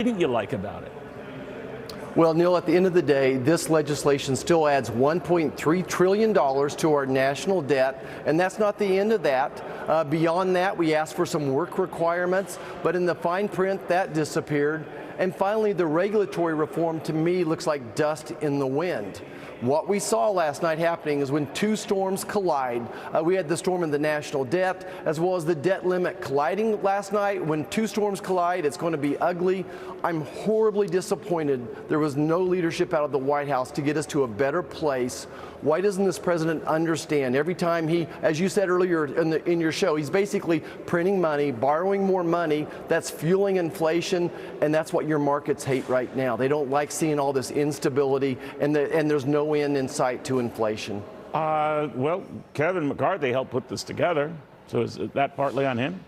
didn't you like about it? Well, Neil, at the end of the day, this legislation still adds $1.3 trillion to our national debt, and that's not the end of that. Beyond that, we asked for some work requirements, but in the fine print, that disappeared. And finally, the regulatory reform, to me, looks like dust in the wind. What we saw last night happening is when two storms collide. We had the storm in the national debt as well as the debt limit colliding last night. When two storms collide, it's going to be ugly. I'm horribly disappointed there was no leadership out of the White House to get us to a better place. Why doesn't this president understand? Every time he, as you said earlier in your show, he's basically printing money, borrowing more money. That's fueling inflation, and that's what your markets hate right now. They don't like seeing all this instability, and there's no end in sight to inflation. Well, Kevin McCarthy helped put this together, so is that partly on him?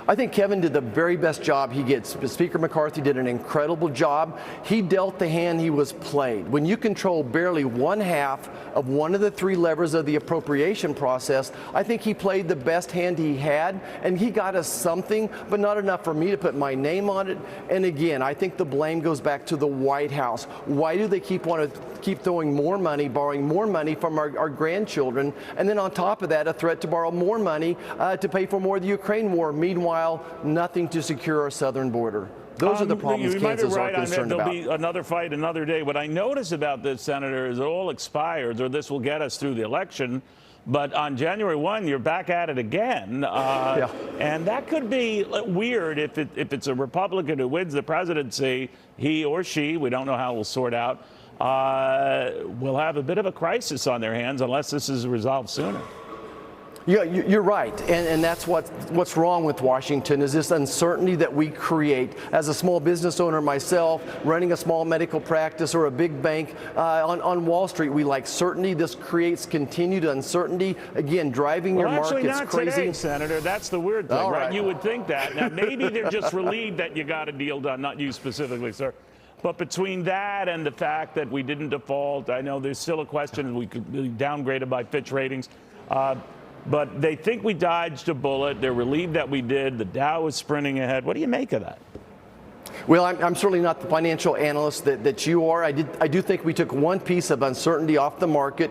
I think Kevin did the very best job he gets. Speaker McCarthy did an incredible job. He dealt the hand he was played. When you control barely one half of one of the three levers of the appropriation process, I think he played the best hand he had, and he got us something, but not enough for me to put my name on it. And again, I think the blame goes back to the White House. Why do they keep throwing more money, borrowing more money from our grandchildren, and then on top of that, a threat to borrow more money to pay for more of the Ukraine war? Meanwhile, nothing to secure our southern border. Those are the problems Kansans are concerned about. There'll be another fight another day. What I notice about this, Senator, is it all expires, or this will get us through the election. But on January 1, you're back at it again. Yeah. And that could be weird if it's a Republican who wins the presidency, he or she, we don't know how it will sort out, will have a bit of a crisis on their hands unless this is resolved sooner. Yeah, you're right, and that's what's wrong with Washington is this uncertainty that we create. As a small business owner myself, running a small medical practice or a big bank on Wall Street, we like certainty. This creates continued uncertainty, again, driving your markets crazy. Actually, not today, Senator. That's the weird thing, right? You would think that. Now, maybe they're just relieved that you got a deal done, not you specifically, sir. But between that and the fact that we didn't default, I know there's still a question we could be downgraded by Fitch ratings. But they think we dodged a bullet. They're relieved that we did. The Dow is sprinting ahead. What do you make of that? Well, I'm certainly not the financial analyst that you are. I do think we took one piece of uncertainty off the market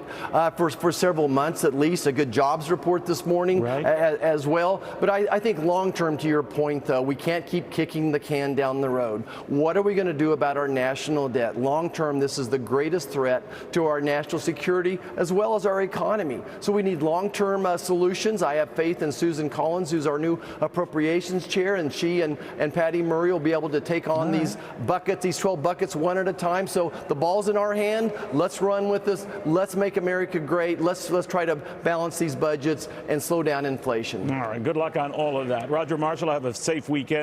for several months at least. A good jobs report this morning as well. But I think long term, to your point, though, we can't keep kicking the can down the road. What are we going to do about our national debt? Long term, this is the greatest threat to our national security as well as our economy. So we need long term solutions. I have faith in Susan Collins, who's our new appropriations chair, and she and Patty Murray will be able to take on these buckets, these 12 buckets, one at a time. So the ball's in our hand. Let's run with this. Let's make America great. Let's try to balance these budgets and slow down inflation. All right. Good luck on all of that. Roger Marshall, have a safe weekend.